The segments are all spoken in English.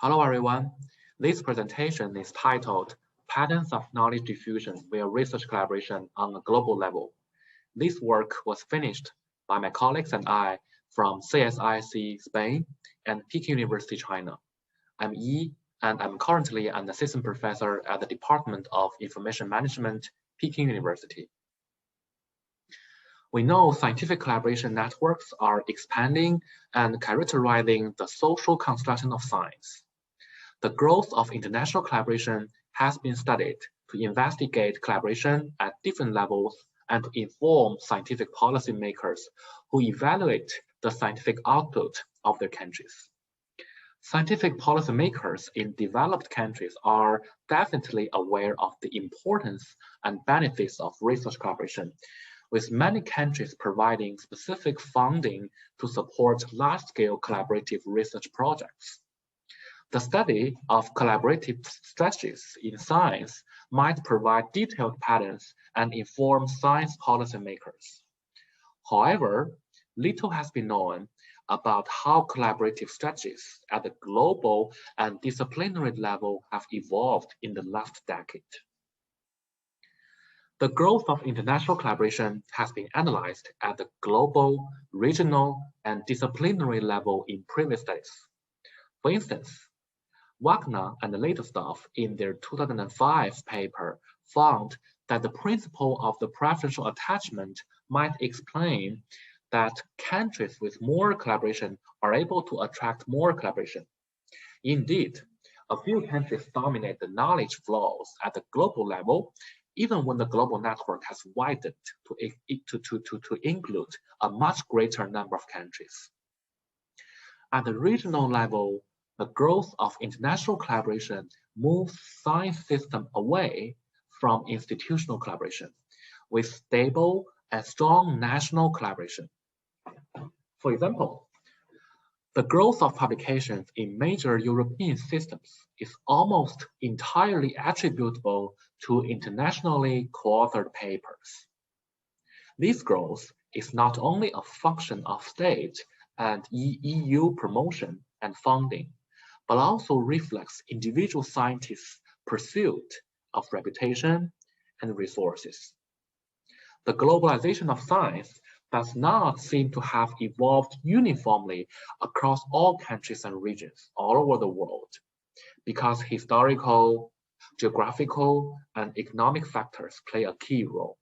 Hello everyone. This presentation is titled Patterns of Knowledge Diffusion via Research Collaboration on a Global Level. This work was finished by my colleagues and I from CSIC Spain and Peking University, China. I'm Yi, and I'm currently an assistant professor at the Department of Information Management, Peking University. We know scientific collaboration networks are expanding and characterizing the social construction of science. The growth of international collaboration has been studied to investigate collaboration at different levels and to inform scientific policymakers who evaluate the scientific output of their countries. Scientific policymakers in developed countries are definitely aware of the importance and benefits of research collaboration, with many countries providing specific funding to support large-scale collaborative research projects. The study of collaborative strategies in science might provide detailed patterns and inform science policymakers. However, little has been known about how collaborative strategies at the global and disciplinary level have evolved in the last decade. The growth of international collaboration has been analyzed at the global, regional, and disciplinary level in previous studies. For instance, Wagner and Leitostaff in their 2005 paper found that the principle of the preferential attachment might explain that countries with more collaboration are able to attract more collaboration. Indeed, a few countries dominate the knowledge flows at the global level, even when the global network has widened to include a much greater number of countries. At the regional level, the growth of international collaboration moves science system away from institutional collaboration, with stable and strong national collaboration. For example, the growth of publications in major European systems is almost entirely attributable to internationally co-authored papers. This growth is not only a function of state and EU promotion and funding, but also reflects individual scientists' pursuit of reputation and resources. The globalization of science does not seem to have evolved uniformly across all countries and regions all over the world, because historical, geographical, and economic factors play a key role.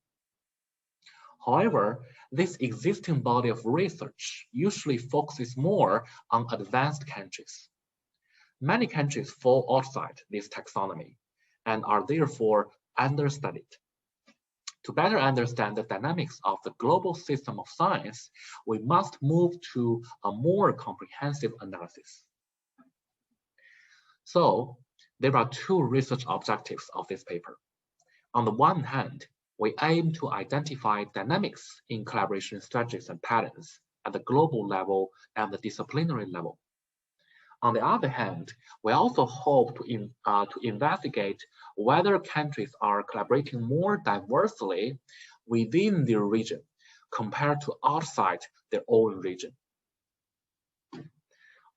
However, this existing body of research usually focuses more on advanced countries. Many countries fall outside this taxonomy and are therefore understudied. To better understand the dynamics of the global system of science, we must move to a more comprehensive analysis. So, there are two research objectives of this paper. On the one hand, we aim to identify dynamics in collaboration strategies and patterns at the global level and the disciplinary level. On the other hand, we also hope to investigate whether countries are collaborating more diversely within their region compared to outside their own region.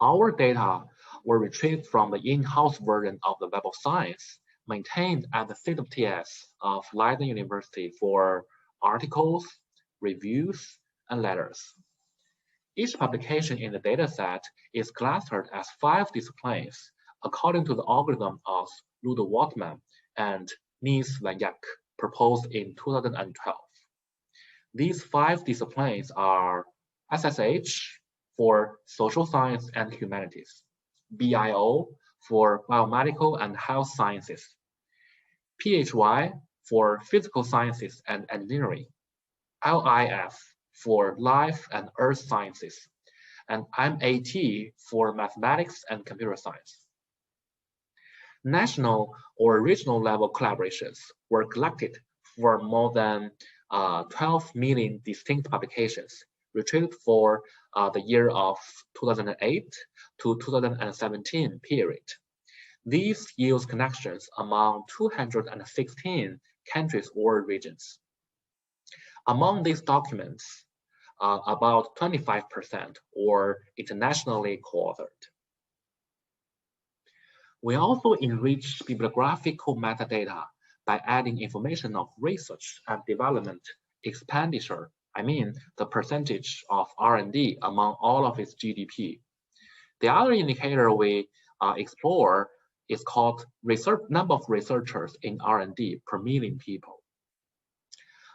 Our data were retrieved from the in-house version of the Web of Science maintained at the State of TS of Leiden University for articles, reviews, and letters. Each publication in the dataset is clustered as 5 disciplines according to the algorithm of Ludo Waltman and Nils Vanyak proposed in 2012. These 5 disciplines are SSH for social science and humanities, BIO for biomedical and health sciences, PHY for physical sciences and engineering, LIF for life and earth sciences, and MAT for mathematics and computer science. National or regional level collaborations were collected for more than 12 million distinct publications retrieved for the year of 2008 to 2017 period. These yield connections among 216 countries or regions. Among these documents, about 25% were internationally co-authored. We also enrich bibliographical metadata by adding information of research and development expenditure. I mean, the percentage of R&D among all of its GDP. The other indicator we explore is called number of researchers in R&D per million people.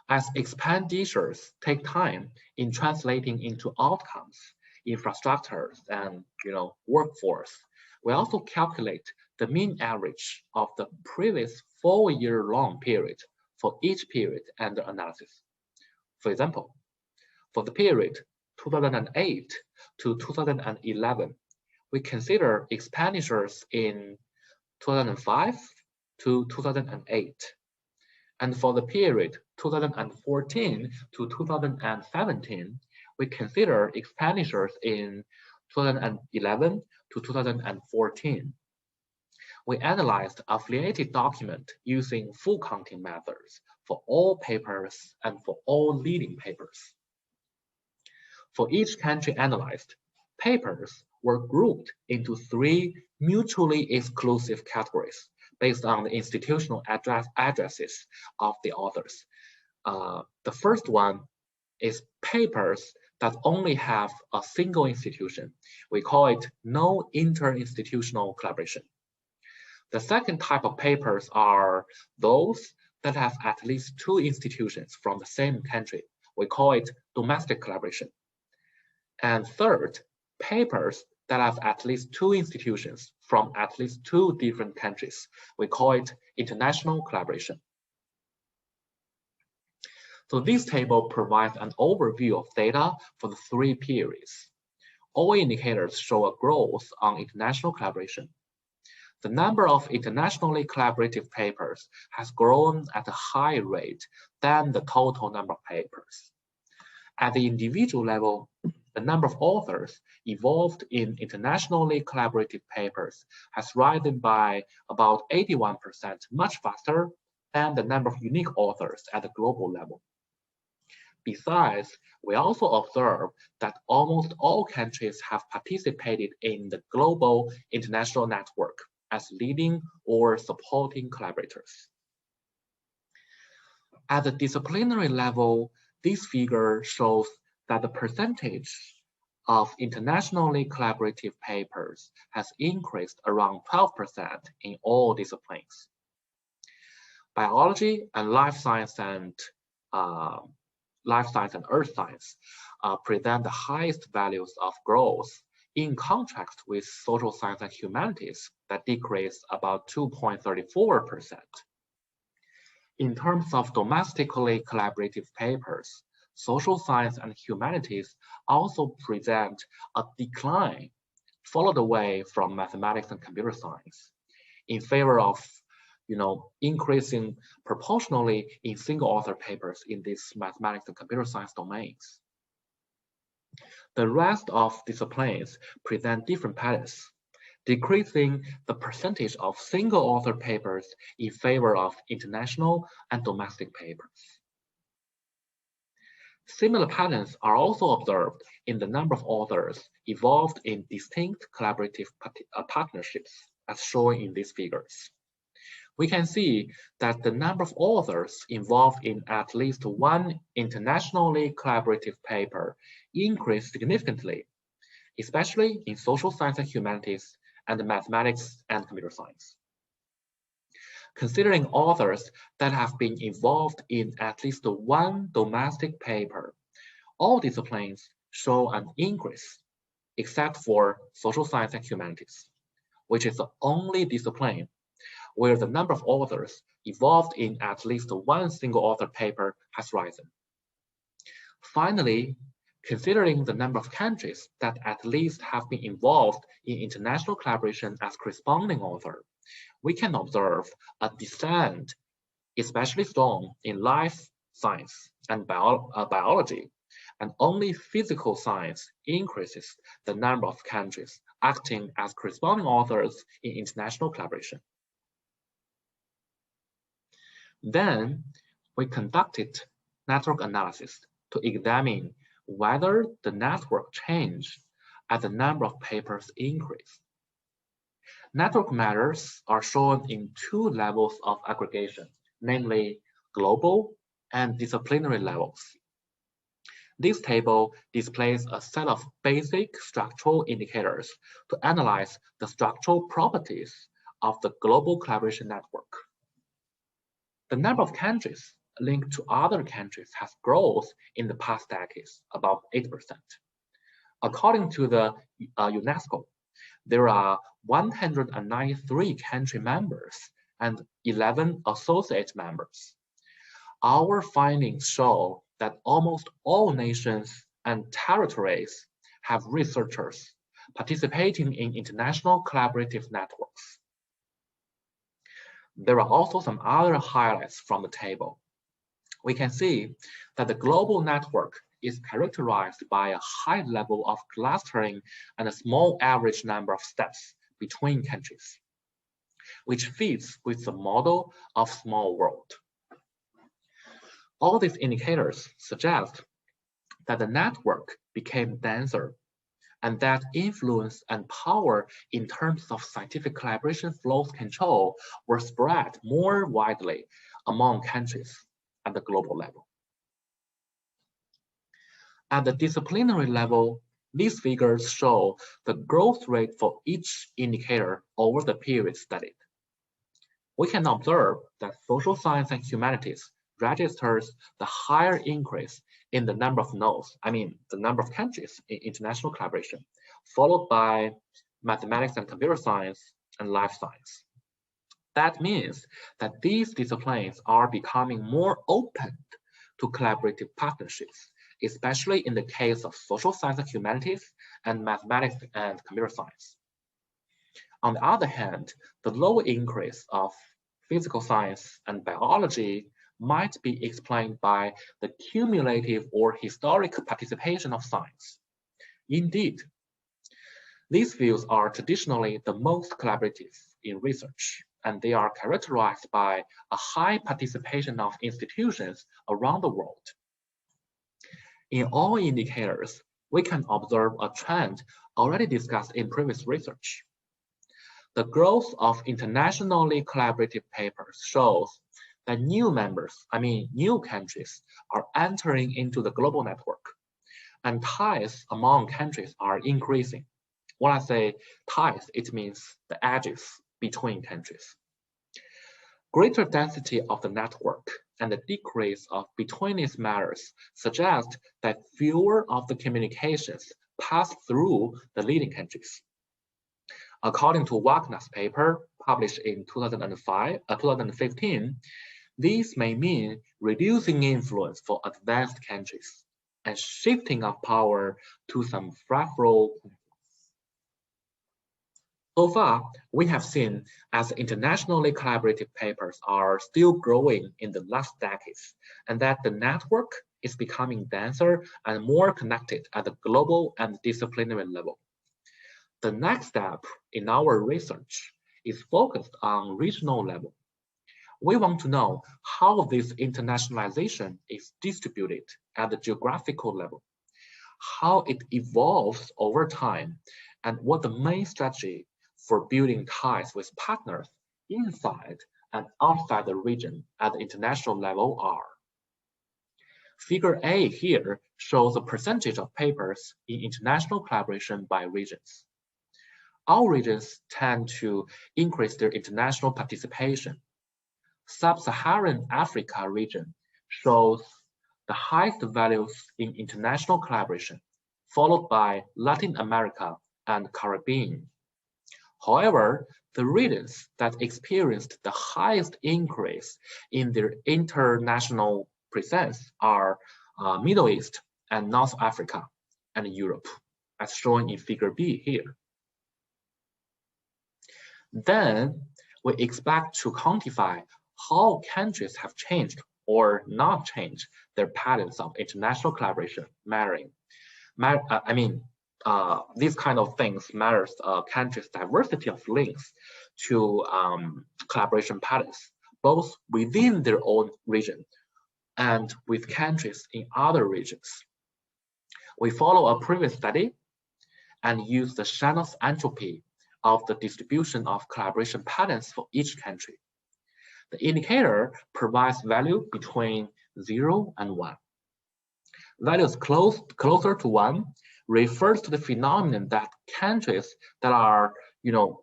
As expenditures take time in translating into outcomes, infrastructures, and workforce, we also calculate the mean average of the previous 4-year-long period for each period under analysis. For example, for the period 2008 to 2011, we consider expenditures in 2005 to 2008. And for the period 2014 to 2017, we consider expenditures in 2011 to 2014. We analyzed affiliated document using full counting methods for all papers and for all leading papers. For each country analyzed, papers were grouped into 3 mutually exclusive categories based on the institutional addresses of the authors. The first one is papers that only have a single institution. We call it no inter-institutional collaboration. The second type of papers are those that have at least 2 institutions from the same country. We call it domestic collaboration. And third, papers that have at least 2 institutions from at least 2 different countries. We call it international collaboration. So this table provides an overview of data for the 3 periods. All indicators show a growth on international collaboration. The number of internationally collaborative papers has grown at a higher rate than the total number of papers. At the individual level, the number of authors involved in internationally collaborative papers has risen by about 81%, much faster than the number of unique authors at the global level. Besides, we also observe that almost all countries have participated in the global international network as leading or supporting collaborators. At the disciplinary level, this figure shows that the percentage of internationally collaborative papers has increased around 12% in all disciplines. Biology and life science and earth science present the highest values of growth, in contrast with social science and humanities that decreased about 2.34%. In terms of domestically collaborative papers, social science and humanities also present a decline, followed away from mathematics and computer science, in favor of increasing proportionally in single author papers in these mathematics and computer science domains. The rest of disciplines present different patterns, decreasing the percentage of single author papers in favor of international and domestic papers. Similar patterns are also observed in the number of authors involved in distinct collaborative partnerships, as shown in these figures. We can see that the number of authors involved in at least one internationally collaborative paper increased significantly, especially in social science and humanities and mathematics and computer science. Considering authors that have been involved in at least one domestic paper, all disciplines show an increase, except for social science and humanities, which is the only discipline where the number of authors involved in at least one single author paper has risen. Finally, considering the number of countries that at least have been involved in international collaboration as corresponding author, we can observe a descent, especially strong in life science and biology, and only physical science increases the number of countries acting as corresponding authors in international collaboration. Then we conducted network analysis to examine whether the network changed as the number of papers increased. Network matters are shown in two levels of aggregation, namely global and disciplinary levels. This table displays a set of basic structural indicators to analyze the structural properties of the global collaboration network. The number of countries linked to other countries has grown in the past decades, about 8%. According to the UNESCO, there are 193 country members and 11 associate members. Our findings show that almost all nations and territories have researchers participating in international collaborative networks. There are also some other highlights from the table. We can see that the global network is characterized by a high level of clustering and a small average number of steps between countries, which fits with the model of small world. All these indicators suggest that the network became denser and that influence and power in terms of scientific collaboration flows control were spread more widely among countries at the global level. At the disciplinary level, these figures show the growth rate for each indicator over the period studied. We can observe that social science and humanities registers the higher increase in the number of nodes, the number of countries in international collaboration, followed by mathematics and computer science and life science. That means that these disciplines are becoming more open to collaborative partnerships, especially in the case of social science and humanities and mathematics and computer science. On the other hand, the low increase of physical science and biology might be explained by the cumulative or historic participation of science. Indeed, these fields are traditionally the most collaborative in research, and they are characterized by a high participation of institutions around the world. In all indicators, we can observe a trend already discussed in previous research. The growth of internationally collaborative papers shows that new members, new countries, are entering into the global network, and ties among countries are increasing. When I say ties, it means the edges between countries. Greater density of the network and the decrease of betweenness matters suggest that fewer of the communications pass through the leading countries. According to Wagner's paper published in 2015, these may mean reducing influence for advanced countries and shifting of power to some fragile countries. So far, we have seen as internationally collaborative papers are still growing in the last decades, and that the network is becoming denser and more connected at the global and disciplinary level. The next step in our research is focused on regional level. We want to know how this internationalization is distributed at the geographical level, how it evolves over time, and what the main strategy for building ties with partners inside and outside the region at the international level are. Figure A here shows the percentage of papers in international collaboration by regions. All regions tend to increase their international participation. Sub-Saharan Africa region shows the highest values in international collaboration, followed by Latin America and Caribbean. However, the regions that experienced the highest increase in their international presence are Middle East and North Africa and Europe, as shown in figure B here. Then we expect to quantify how countries have changed or not changed their patterns of international collaboration mattering. These kind of things matters countries' diversity of links to collaboration patterns, both within their own region and with countries in other regions. We follow a previous study and use the Shannon's entropy of the distribution of collaboration patterns for each country. The indicator provides value between 0 and 1. Values closer to 1 refers to the phenomenon that countries that are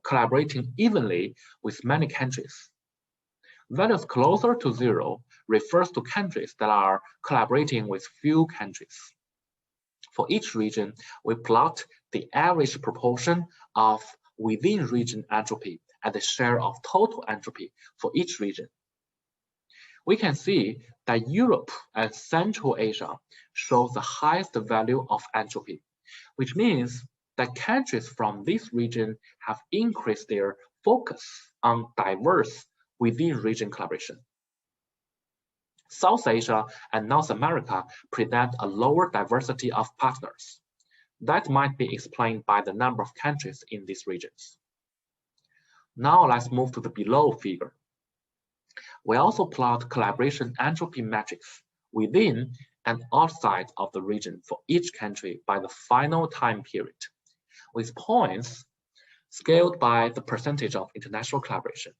collaborating evenly with many countries. Values closer to 0 refers to countries that are collaborating with few countries. For each region, we plot the average proportion of within-region entropy and the share of total entropy for each region. We can see that Europe and Central Asia show the highest value of entropy, which means that countries from this region have increased their focus on diverse within-region collaboration. South Asia and North America present a lower diversity of partners. That might be explained by the number of countries in these regions. Now let's move to the below figure. We also plot collaboration entropy metrics within and outside of the region for each country by the final time period, with points scaled by the percentage of international collaboration.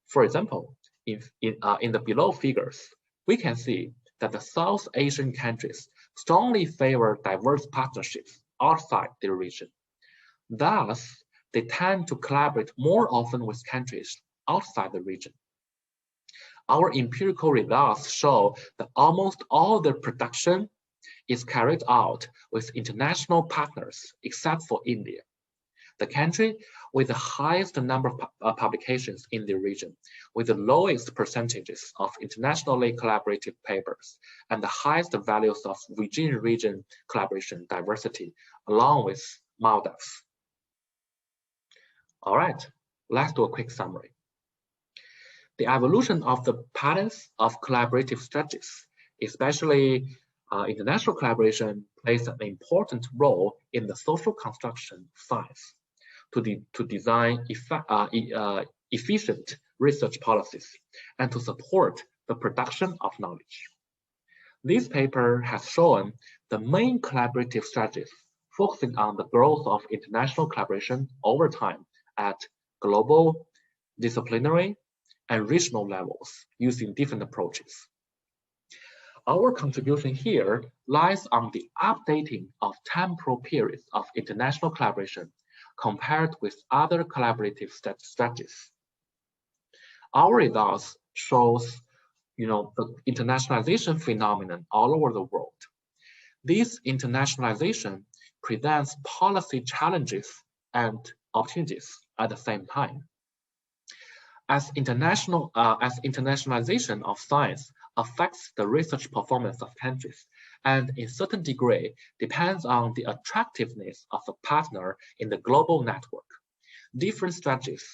For example, in the below figures, we can see that the South Asian countries strongly favor diverse partnerships outside their region. Thus, they tend to collaborate more often with countries outside the region. Our empirical results show that almost all the production is carried out with international partners, except for India, the country with the highest number of publications in the region, with the lowest percentages of internationally collaborative papers, and the highest values of within-region collaboration diversity, along with Maldives. All right, let's do a quick summary. The evolution of the patterns of collaborative strategies, especially international collaboration, plays an important role in the social construction of science to design efficient research policies and to support the production of knowledge. This paper has shown the main collaborative strategies focusing on the growth of international collaboration over time at global, disciplinary, and regional levels using different approaches. Our contribution here lies on the updating of temporal periods of international collaboration compared with other collaborative strategies. Our results shows the internationalization phenomenon all over the world. This internationalization presents policy challenges and opportunities at the same time. As internationalization of science affects the research performance of countries and in certain degree depends on the attractiveness of a partner in the global network, different strategies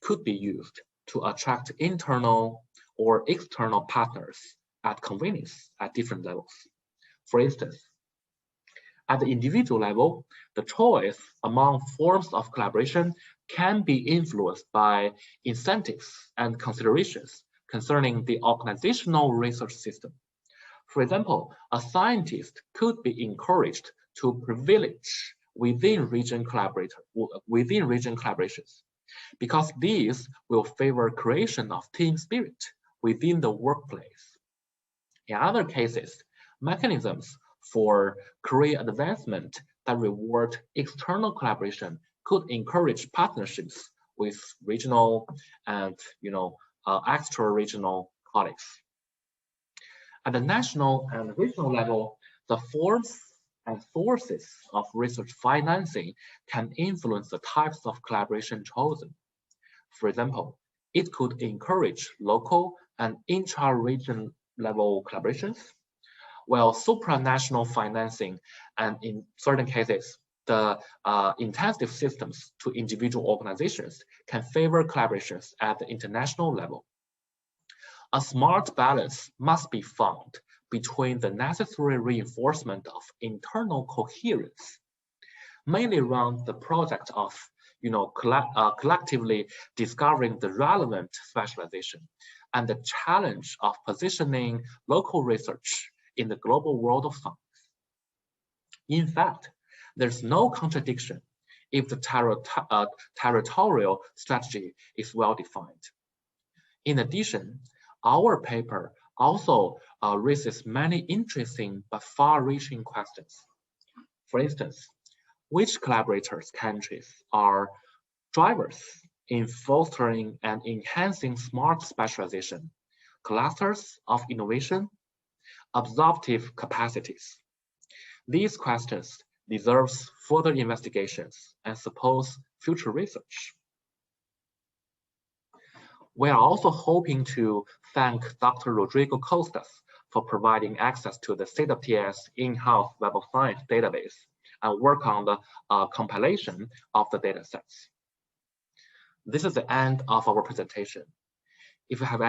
could be used to attract internal or external partners at convenience at different levels. For instance, at the individual level, the choice among forms of collaboration can be influenced by incentives and considerations concerning the organizational research system. For example, a scientist could be encouraged to privilege within-region collaborations, because these will favor creation of team spirit within the workplace. In other cases, mechanisms for career advancement that reward external collaboration could encourage partnerships with regional and extra-regional colleagues. At the national and regional level, the forms and sources of research financing can influence the types of collaboration chosen. For example, it could encourage local and intra-region level collaborations, while supranational financing and in certain cases, the intensive systems to individual organizations can favor collaborations at the international level. A smart balance must be found between the necessary reinforcement of internal coherence, mainly around the project of collectively discovering the relevant specialization, and the challenge of positioning local research in the global world of science. In fact, there's no contradiction if the territorial strategy is well defined. In addition, our paper also raises many interesting but far-reaching questions. For instance, which collaborators countries are drivers in fostering and enhancing smart specialization, clusters of innovation, absorptive capacities? These questions deserve further investigations and suppose future research. We are also hoping to thank Dr. Rodrigo Costas for providing access to the State of TS in-house Web of Science database and work on the compilation of the datasets. This is the end of our presentation. If you have any